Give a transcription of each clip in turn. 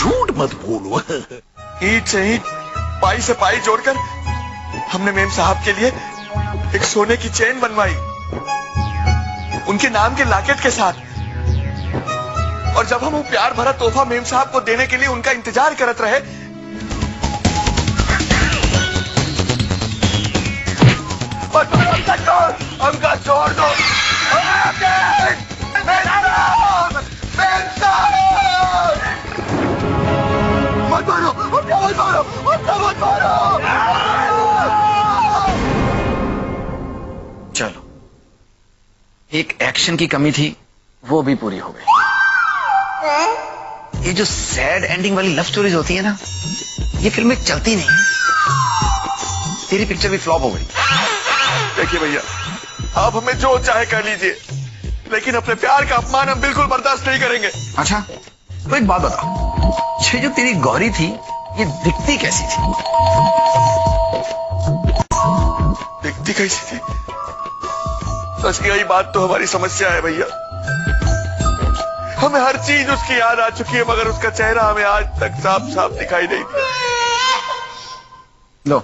झूठ मत बोलो। ईंट से ईंट, पाई से पाई जोड़कर हमने मेम साहब के लिए एक सोने की चेन बनवाई, उनके नाम के लॉकेट के साथ। और जब हम वो प्यार भरा तोहफा मेम साहब को देने के लिए उनका इंतजार करत रहे, हमका छोड़ दो। मत मारो, मत मारो, मत मारो। चलो, एक एक्शन की कमी थी, वो भी पूरी हो गई। ये जो सैड एंडिंग वाली लव स्टोरीज होती है ना, ये फिल्में चलती नहीं। तेरी पिक्चर भी फ्लॉप हो गई। देखिए भैया, आप हमें जो चाहे कर लीजिए, लेकिन अपने प्यार का अपमान हम बिल्कुल बर्दाश्त नहीं करेंगे। अच्छा, तो एक बात बता, ये जो तेरी गौरी थी, ये दिखती कैसी थी? दिखती कैसी थी? बस यही बात तो हमारी समस्या है भैया। हमें हर चीज उसकी याद आ चुकी है, मगर उसका चेहरा हमें आज तक साफ साफ दिखाई नहीं दिया। लो,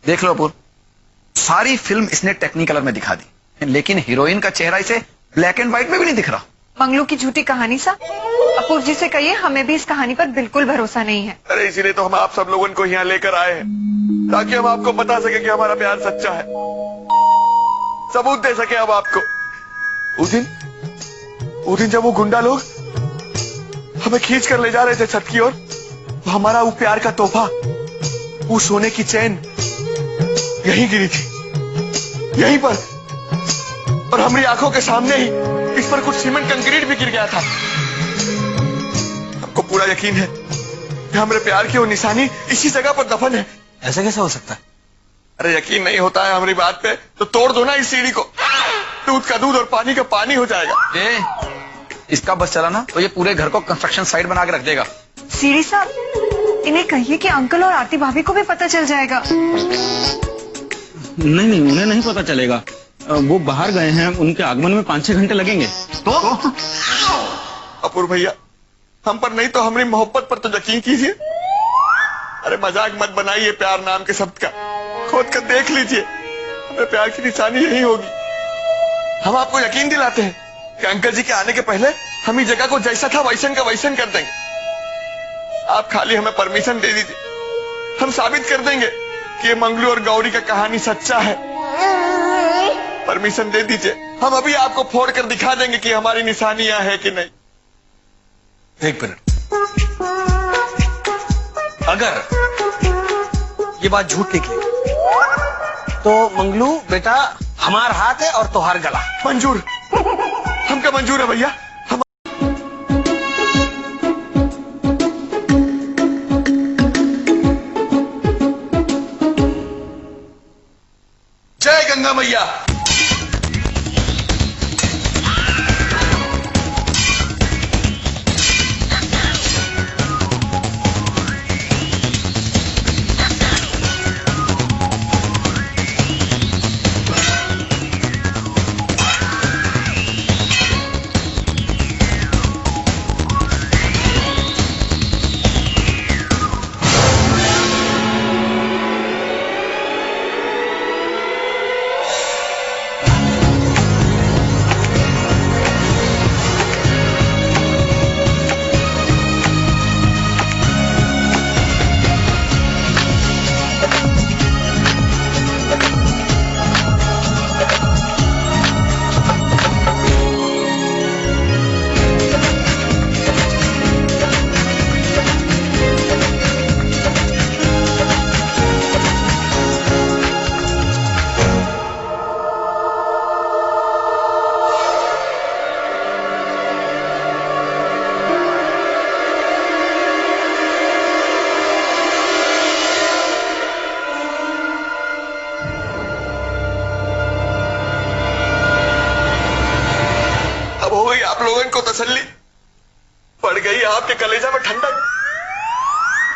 देख लो अपूर, सारी फिल्म इसने टेक्निकलर में दिखा दी, लेकिन हीरोइन का चेहरा इसे ब्लैक एंड व्हाइट में भी नहीं दिख रहा। मंगलू की झूठी कहानी सा। अपूर जी से कहिए, हमें भी इस कहानी पर बिल्कुल भरोसा नहीं है। अरे इसीलिए तो हम आप सब लोगों को यहाँ लेकर आए हैं, ताकि हम आपको बता सके कि हमारा प्यार सच्चा है, सबूत दे सके हम आपको। उस दिन जब वो गुंडा लोग हमें खींच कर ले जा रहे थे छत की ओर, तो हमारा वो प्यार का तोहफा, वो सोने की चेन यहीं गिरी थी, यहीं पर, और हमारी आंखों के सामने ही इस पर कुछ सीमेंट कंक्रीट भी गिर गया था। हमको पूरा यकीन है कि हमारे प्यार की वो निशानी इसी जगह पर दफन है। ऐसा कैसे हो सकता है? अरे यकीन नहीं होता है हमारी बात पे, तो तोड़ दो ना इस सीढ़ी को, दूध का दूध और पानी का पानी हो जाएगा। इसका बस चला ना तो ये पूरे घर को कंस्ट्रक्शन साइट बना के रख देगा। सीढ़ी साहब, इन्हें कहिए कि अंकल और आरती भाभी को भी पता चल जाएगा। नहीं, उन्हें नहीं पता चलेगा, वो बाहर गए हैं, उनके आगमन में 5-6 घंटे लगेंगे। तो अपूर्व भैया, हम पर नहीं तो हमारी मोहब्बत पर तो यकीन कीजिए। अरे मजाक मत बनाइए प्यार नाम के शब्द का, खोद कर देख लीजिए, हमें प्यार की निशानी यही होगी। हम आपको यकीन दिलाते हैं कि अंकल जी के आने के पहले हम ही जगह को जैसा था वैसन का वैसन कर देंगे। आप खाली हमें परमिशन दे दीजिए, हम साबित कर देंगे कि ये मंगलू और गौरी का कहानी सच्चा है। परमिशन दे दीजिए, हम अभी आपको फोड़ कर दिखा देंगे कि हमारी निशानियां है कि नहीं। एक मिनट, अगर ये बात झूठ निकली तो मंगलू बेटा हमार हाथ है और तोहार गला। मंजूर, हमका मंजूर है भैया। हम जय गंगा मैया। आप लोगों को तसल्ली पड़ गई, आपके कलेजा में ठंडक।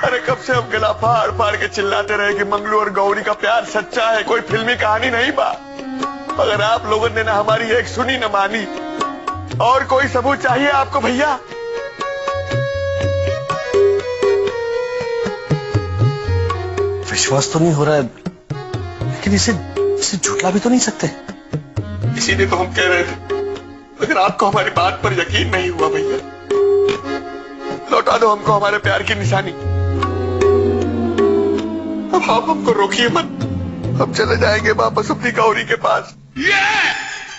अरे कब से हम गला फाड़ फाड़ के चिल्लाते रहे कि मंगलू और गौरी का प्यार सच्चा है, कोई फिल्मी कहानी नहीं बा, मगर आप लोगों ने ना हमारी एक सुनी न मानी। और कोई सबूत चाहिए आपको भैया? विश्वास तो नहीं हो रहा है, लेकिन इसे झुठला भी तो नहीं सकते। इसीलिए तो हम कह रहे थे, मगर आपको हमारी बात पर यकीन नहीं हुआ भैया। लौटा दो हमको हमारे प्यार की निशानी। अब आप हमको रोकिए मत, हम चले जाएंगे वापस अपनी गौरी के पास।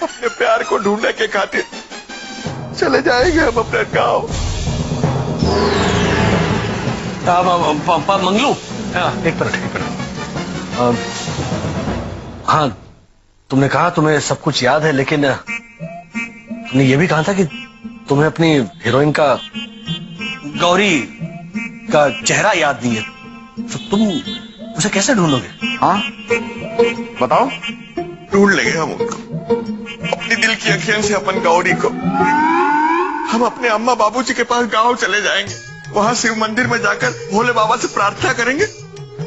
अपने प्यार को ढूंढने के खातिर चले जाएंगे हम अपने गांव। मंगलू, एक मिनट। हाँ, तुमने कहा तुम्हें सब कुछ याद है, लेकिन तुमने ये भी कहा था कि तुम्हें अपनी हीरोइन का, गौरी का चेहरा याद नहीं है, तो तुम उसे कैसे ढूंढोगे? हाँ बताओ। ढूंढ लेंगे हम उनको, अपनी दिल की अखियन से अपन गौरी को। हम अपने अम्मा बाबूजी के पास गांव चले जाएंगे, वहां शिव मंदिर में जाकर भोले बाबा से प्रार्थना करेंगे।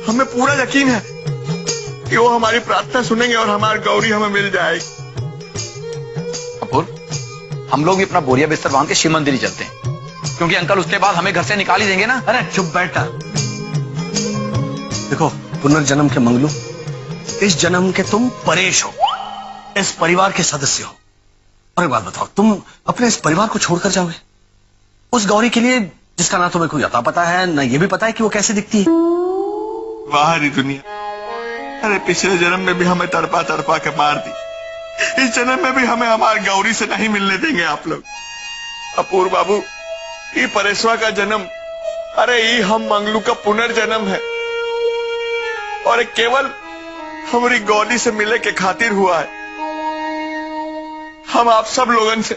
हमें पूरा यकीन है कि वो हमारी प्रार्थना सुनेंगे और हमारी गौरी हमें मिल जाएगी। कपूर, हम लोग भी अपना बोरिया बिस्तर बांध के शिव मंदिर ही चलते हैं, क्योंकि अंकल उसके बाद हमें घर से निकाल ही देंगे ना। अरे चुप बैठा। देखो पुनर्जन्म के मंगलू, इस जन्म के तुम परेश हो, इस परिवार के सदस्य हो। और एक बात बताओ, तुम अपने इस परिवार को छोड़कर जाओगे उस गौरी के लिए जिसका ना तुम्हें कोई अता पता है, ना ये भी पता है कि वो कैसे दिखती है? बाहरी दुनिया, अरे पिछले जन्म में भी हमें तड़पा तड़पा के मार दी, इस जन्म में भी हमें हमारी गौरी से नहीं मिलने देंगे आप लोग। अपूर्व बाबू, ये परेशवा का जन्म, अरे ये हम मंगलू का पुनर्जन्म है, और केवल हमारी गौरी से मिले के खातिर हुआ है। हम आप सब लोगों से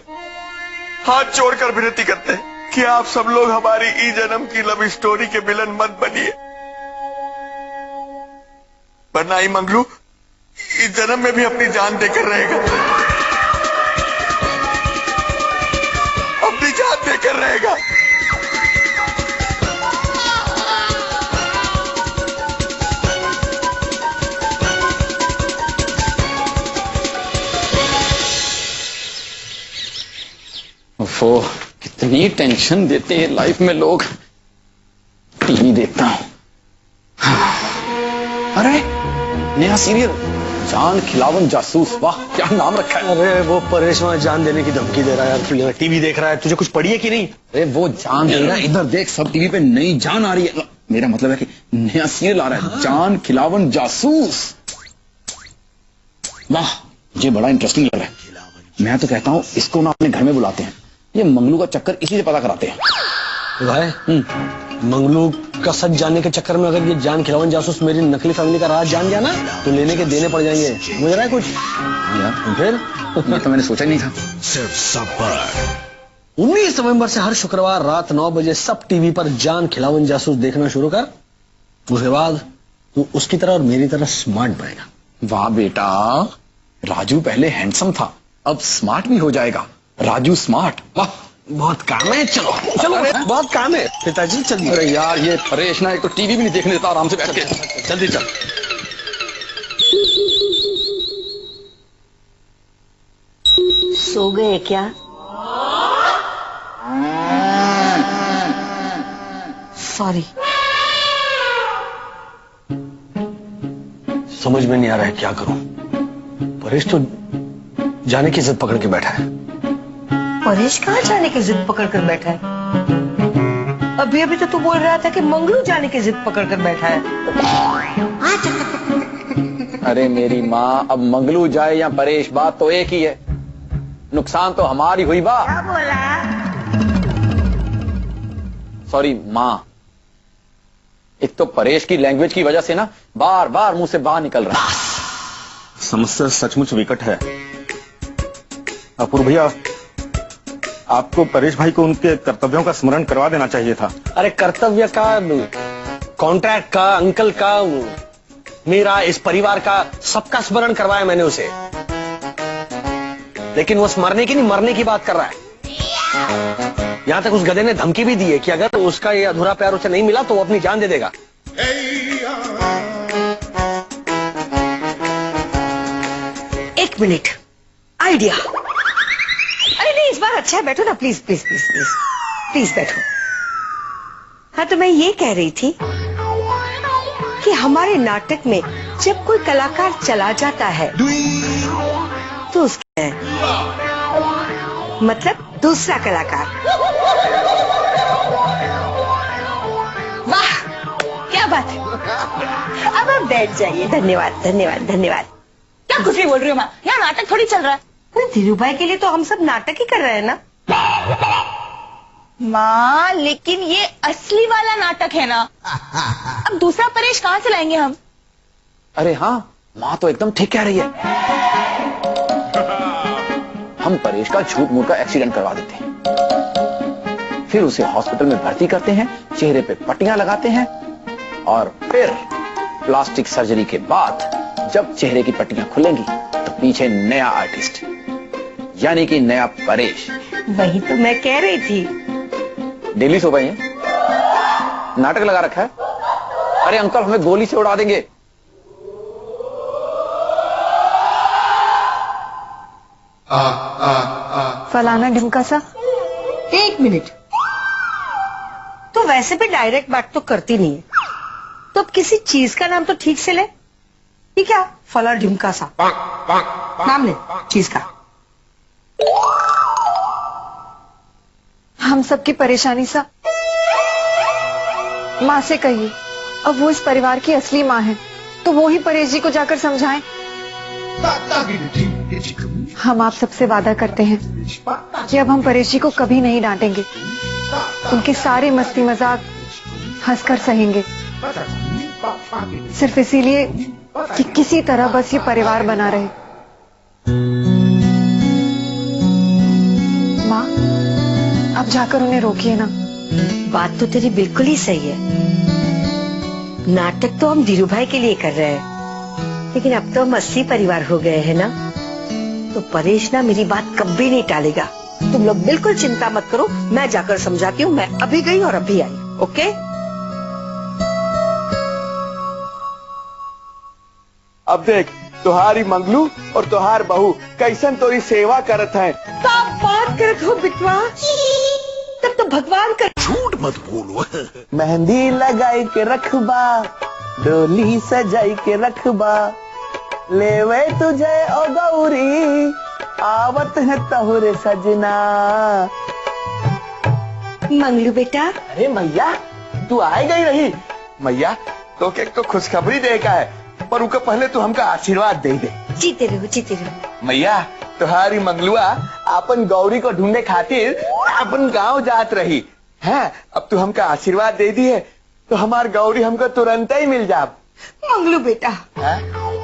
हाथ जोड़कर विनती करते हैं कि आप सब लोग हमारी ई जन्म की लव स्टोरी के विलन मत बनिए, वरना ई मंगलू इस जन्म में भी अपनी जान देकर रहेगा, अपनी जान देकर रहेगा। वो कितनी टेंशन देते हैं लाइफ में लोग। टीवी देखता हूं, अरे नया सीरियल जान खिलावन जासूस, वाह क्या नाम रखा है। अरे वो परेश वहां जान देने की धमकी दे रहा है यार, तू यहाँ टीवी देख रहा है, तुझे कुछ पड़ी है कि नहीं? अरे वो जान दे रहा है, इधर देख सब टीवी पे नई जान आ रही है। मेरा मतलब है कि नया सीरियल आ रहा है, जान खिलावन जासूस। वाह, मुझे बड़ा इंटरेस्टिंग लग रहा है। मैं तो कहता हूँ इसको ना अपने घर में बुलाते हैं, ये मंगलू का चक्कर इसी से पता कराते हैं। भाई मंगलू का सच जानने के चक्कर में अगर ये जान खिलावन जासूस मेरी नकली फैमिली का राज जान गया ना, तो लेने के देने पड़ जाएंगे। समझ रहा है कुछ? यार फिर ये तो मैंने सोचा ही नहीं था। सिर्फ सबर। 19 नवंबर से हर शुक्रवार रात 9 बजे सब टीवी पर जान खिलावन जासूस देखना शुरू कर। उसके बाद तू उसकी तरह और मेरी तरह स्मार्ट बनेगा। वाह बेटा, राजू पहले हैंडसम था, अब स्मार्ट भी हो जाएगा। राजू स्मार्ट, वाह बहुत काम है। चलो चलो, बहुत काम है पिताजी, चलिए। अरे यार ये परेश ना, एक तो टीवी भी नहीं देखने देता आराम से बैठ के। जल्दी चल। सो गए क्या? सॉरी। समझ में नहीं आ रहा है क्या करूं। परेश तो जाने की जिद पकड़ के बैठा है। परेश कहाँ जाने की जिद पकड़ कर बैठा है? अभी अभी तो तू बोल रहा था कि मंगलू जाने की जिद पकड़ कर बैठा है। अरे मेरी माँ, अब मंगलू जाए या परेश, बात तो एक ही है, नुकसान तो हमारी हुई बा। क्या बोला? सॉरी माँ, एक तो परेश की लैंग्वेज की वजह से ना बार बार मुंह से बाहर निकल रहा है। समस्या सचमुच विकट है। अपूर्व भैया, आपको परेश भाई को उनके कर्तव्यों का स्मरण करवा देना चाहिए था। अरे कर्तव्य का, कॉन्ट्रैक्ट का, अंकल का, मेरा, इस परिवार का, सबका स्मरण करवाया मैंने उसे। लेकिन वो मरने की नहीं, मरने की बात कर रहा है। यहां तक उस गधे ने धमकी भी दी है कि अगर उसका ये अधूरा प्यार उसे नहीं मिला तो वो अपनी जान दे देगा। एक मिनट, आइडिया। अरे नहीं, इस बार अच्छा है, बैठो ना please please please please please बैठो। हाँ तो मैं ये कह रही थी कि हमारे नाटक में जब कोई कलाकार चला जाता है तो उसके मतलब दूसरा कलाकार। वाह, क्या बात है। अब आप बैठ जाइए। धन्यवाद धन्यवाद धन्यवाद। क्या कुछ भी बोल रही हो माँ, यहाँ नाटक थोड़ी चल रहा है। अरे धीरू भाई के लिए तो हम सब नाटक ही कर रहे हैं ना। माँ लेकिन ये असली वाला नाटक है ना, अब दूसरा परेश कहाँ से लाएंगे हम? अरे हाँ, माँ तो एकदम ठीक कह रही है। हम परेश का झूठ मूठ का एक्सीडेंट करवा देते हैं, फिर उसे हॉस्पिटल में भर्ती करते हैं, चेहरे पे पट्टियां लगाते हैं और फिर प्लास्टिक सर्जरी के बाद जब चेहरे की पट्टियां खुलेंगी तो पीछे नया आर्टिस्ट, यानी कि नया परेश। वही तो मैं कह रही थी। डेली सो गए हैं, नाटक लगा रखा है। अरे अंकल हमें गोली से उड़ा देंगे। फलाना ढिमका सा। एक मिनट, तो वैसे भी डायरेक्ट बात तो करती नहीं है, तो अब किसी चीज का नाम तो ठीक से ले। ठीक है, फला ढिमका सा नाम ले चीज का। हम सबकी परेशानी सा माँ से कहिए। अब वो इस परिवार की असली माँ है, तो वो ही परेश जी को जाकर समझाएं। हम आप सबसे वादा करते हैं कि अब हम परेश जी को कभी नहीं डांटेंगे, उनके सारे मस्ती मजाक हंसकर सहेंगे, सिर्फ इसीलिए कि किसी तरह बस ये परिवार बना रहे। माँ, अब जाकर उन्हें रोकिए ना। बात तो तेरी बिल्कुल ही सही है। नाटक तो हम धीरू भाई के लिए कर रहे हैं, लेकिन अब तो हम असली परिवार हो गए हैं ना, तो परेश ना मेरी बात कभी नहीं टालेगा। तुम लोग बिल्कुल चिंता मत करो, मैं जाकर समझाती हूँ। मैं अभी गई और अभी आई। ओके? अब देख, तुहारी मंगलू और तुहार बहू कैसन तोरी सेवा करत है। आप बात करत हो बिटवा, तब तो भगवान कर। झूठ मत बोलो। मेहंदी लगाई के रखबा, डोली सजाई के रखबा, लेवे तुझे ओ गौरी, आवत है तहुरे सजना। मंगलू बेटा। अरे मैया, तू आए गई रही। मैया तो के तो खुशखबरी दे का है, पर उनका पहले तू हमका आशीर्वाद दे दे। जीते रहो जीते रहो। मैया, तुहारी मंगलुआ अपन गौरी को ढूंढने खातिर अपन गांव जात रही है। अब तू हमका आशीर्वाद दे दी है तो हमार गौरी हमको तुरंत ही मिल जा। मंगलू बेटा,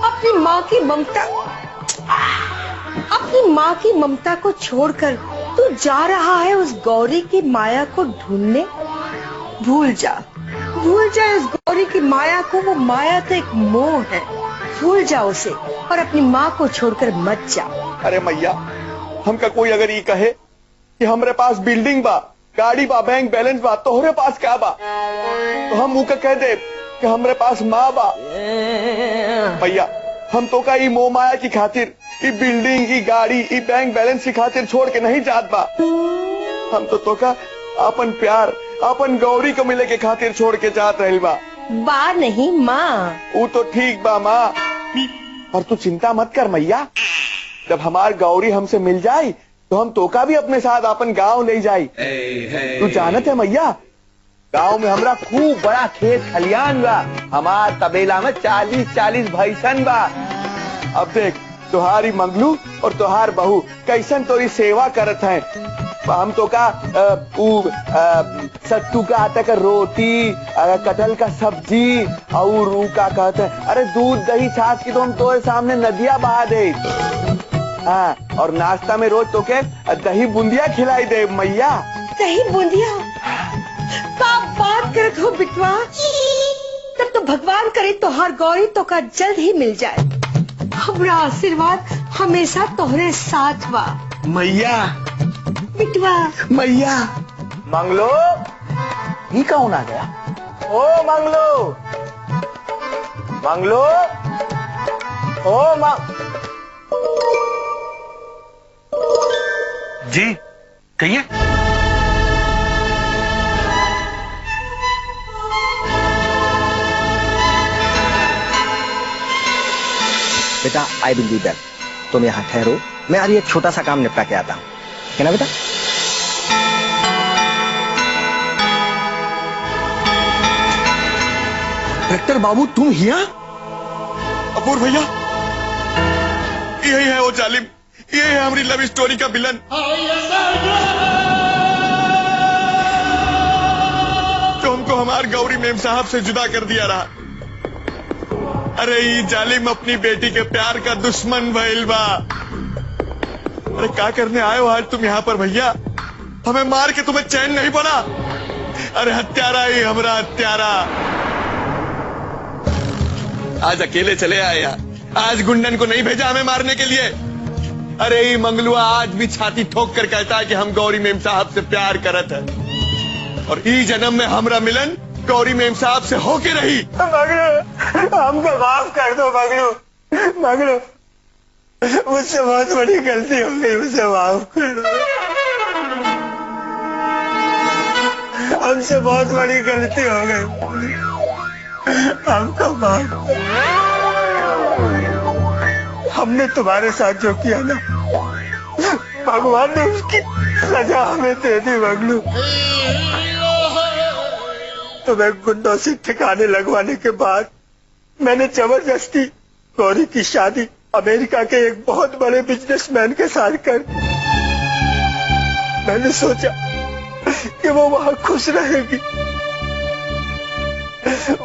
अपनी माँ की ममता को छोड़कर तू जा रहा है उस गौरी की माया को ढूंढने। भूल जा इस गौरी की माया को। वो माया तो एक मोह है, भूल जा उसे और अपनी माँ को छोड़कर मत जा। अरे मैया, हमका कोई अगर ये कहे कि हमरे पास बिल्डिंग बा, गाड़ी बा, बैंक बैलेंस बा, तोहरे पास क्या बा, तो हम मुका कह दे कि हमरे पास माँ बा। भैया, हम तो का ई मोह माया की खातिर, ई बिल्डिंग, ई गाड़ी, ई बैंक बैलेंस की खातिर छोड़ के नहीं जात बा। हम तो का अपन प्यार, अपन गौरी को मिले के खातिर छोड़ के जात रही बा। बा नहीं माँ। वो तो ठीक बा माँ, पर तू चिंता मत कर मैया। जब हमार गौरी हमसे मिल जाए तो हम तोका भी अपने साथ अपन गांव ले जाई। तू जानत है मैया, गांव में हमरा खूब बड़ा खेत खलियान बा, हमार तबेला में 40-40 भैंसन बा। अब देख, तुहारी मंगलू और तुहार बहू कैसन तोरी सेवा करत हैं। हम तो का सत्तू का आटा का रोटी, कटहल का सब्जी और का कहते हैं, अरे दूध दही छाछ की तो हम तोरे सामने नदिया बहा दे। हाँ, और नाश्ता में रोज तो के दही बूंदिया खिलाई दे मैया। दही बूंदिया? बात करत हो बिटवा, तब तो भगवान करे तोहार गौरी तो का जल्द ही मिल जाए। हमरा आशीर्वाद हमेशा तोहरे साथ बा मैया। बिटवा। मैया। मंगलो, ये कौन आ गया? ओ मंगलो, मंगलो, ओ जी कहिए। बेटा आई विल बी बैक, तुम यहाँ ठहरो, मैं आज एक छोटा सा काम निपटा के आता हूँ, है ना बेटा? ट्रैक्टर बाबू तुम हिया? अपूर्व भैया, यही है वो जालिम, यही है हमारी लव स्टोरी का विलन। जो हमको हमार गौरी मेम साहब से जुदा कर दिया रहा। अरे ये जालिम अपनी बेटी के प्यार का दुश्मन भइल बा। अरे क्या करने आए हो आज तुम यहाँ पर भैया? हमें मार के तुम्हें चैन नहीं पड़ा? अरे हत्यारा ही हमरा हत्यारा। आज अकेले चले आए यार, आज गुंडन को नहीं भेजा हमें मारने के लिए। अरे ये मंगलुआ आज भी छाती ठोक कर कहता है कि हम गौरी मेम साहब से प्यार करत है, और ई जन्म में हमरा मिलन गौरी मेम साहब से होके रही। मगलू, हमको माफ कर दो मगलू, मगलू मुझसे बहुत बड़ी गलती हो गई, मुझे माफ कर दो। हमसे बहुत बड़ी गलती हो गई, हमको माफ कर। हमने तुम्हारे साथ जो किया ना, भगवान ने उसकी सजा हमें दे दी मगलू। तुम्हें गुंडों से ठिकाने लगवाने के बाद मैंने जबरदस्ती गौरी की शादी अमेरिका के एक बहुत बड़े बिजनेसमैन के साथ कर। मैंने सोचा कि वो वहां खुश रहेगी,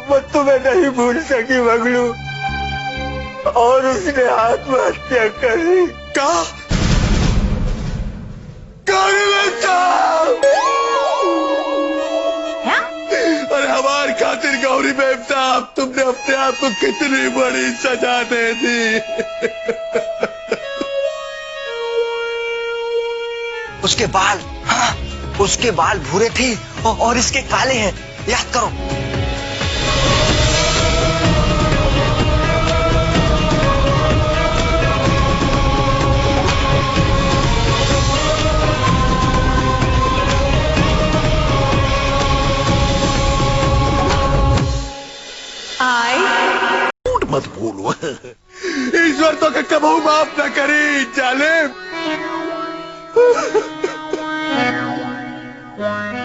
वो तुम्हें नहीं भूल सकी मगलू, और उसने आत्महत्या कर ली। अरे हमारे खातिर गौरी मेम साहब, तुमने अपने आप को कितनी बड़ी सजा दे दी। उसके बाल, हाँ, उसके बाल भूरे थे और इसके काले हैं, याद करो। मत भूलो। ईश्वर तो कबू माफ न करी जालिम।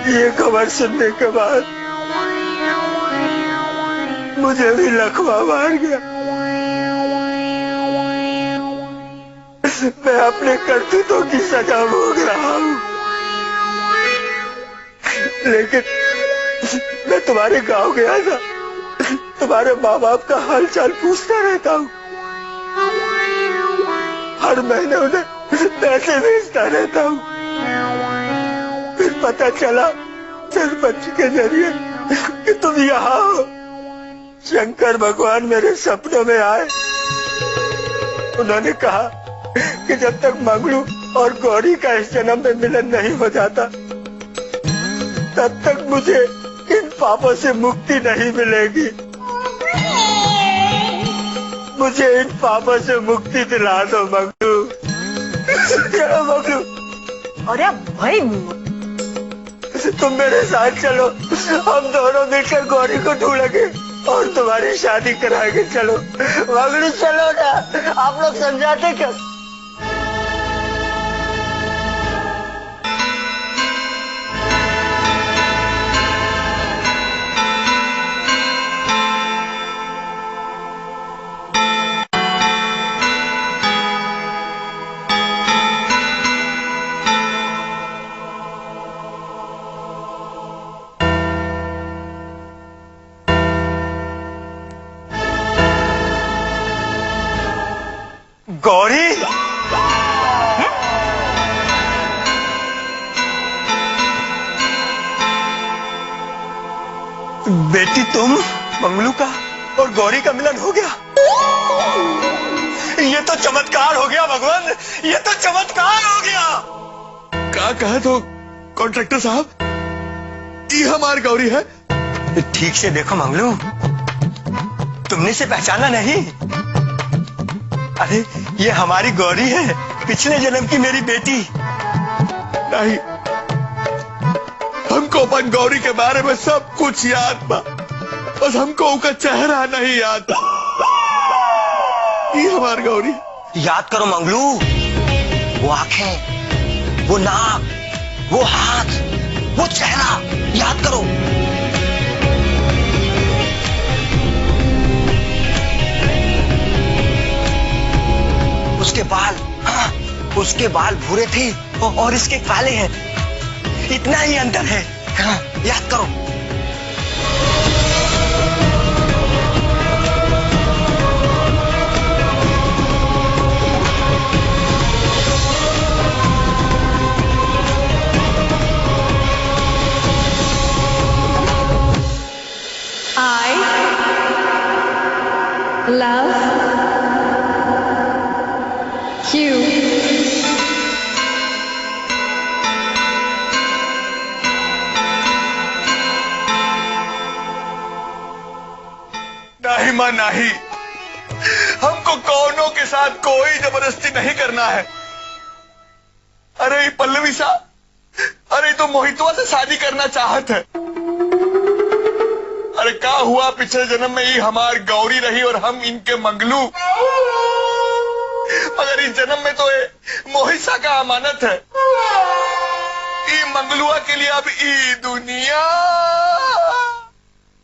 ये खबर सुनने के बाद मुझे भी लकवा मार गया। मैं अपने करतूतों की सजा भोग रहा हूँ, लेकिन मैं तुम्हारे गांव गया था, तुम्हारे माँ बाप का हालचाल पूछता रहता हूँ। हर महीने उन्हें पैसे भेजता रहता हूँ। फिर पता चला सरपंच के जरिए कि तुम यहाँ हो। शंकर भगवान मेरे सपनों में आए। उन्होंने कहा कि जब तक मंगलू और गौरी का इस जन्म में मिलन नहीं हो जाता, तब तक मुझे इन पापों से मुक्ति नहीं मिलेगी। मुझे इन पापों से मुक्ति दिला दो मगलू। चलो मगलू। अरे भाई, तुम मेरे साथ चलो, हम दोनों मिलकर गौरी को ढूंढेंगे और तुम्हारी शादी कराएंगे। चलो मगलू, चलो ना। आप लोग समझाते क्यों? गौरी, बेटी तुम, मंगलू का और गौरी का मिलन हो गया। ये तो चमत्कार हो गया भगवान, ये तो चमत्कार हो गया। क्या कहा तो कॉन्ट्रैक्टर साहब, ये हमारी गौरी है? ठीक से देखो मंगलू, तुमने इसे पहचाना नहीं? अरे ये हमारी गौरी है, पिछले जन्म की मेरी बेटी। नहीं, हमको अपन गौरी के बारे में सब कुछ याद बा, बस हमको उसका चेहरा नहीं याद। ये हमार गौरी। याद करो मंगलू, वो आंखें, वो नाक, वो हाथ, वो चेहरा, याद करो। उसके बाल, हाँ, उसके बाल भूरे थे और इसके काले हैं। इतना ही अंतर है, हाँ, याद करो। I love you. नहीं मां नहीं, हमको कौनों के साथ कोई जबरदस्ती नहीं करना है। अरे पल्लवी सा, अरे तो मोहितवा से शादी करना चाहत है। अरे क्या हुआ, पिछले जन्म में ही हमार गौरी रही और हम इनके मंगलू, मगर इस जन्म में तो ये मोहिसा का अमानत है। ई मंगलुआ के लिए अब ई दुनिया,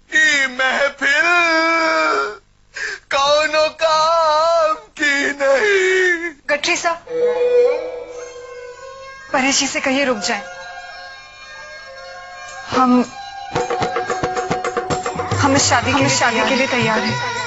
ई महफिल कौनों काम की नहीं। गठरी सा, परेश जी से कहिए रुक जाएं। हम इस शादी के लिए तैयार हैं।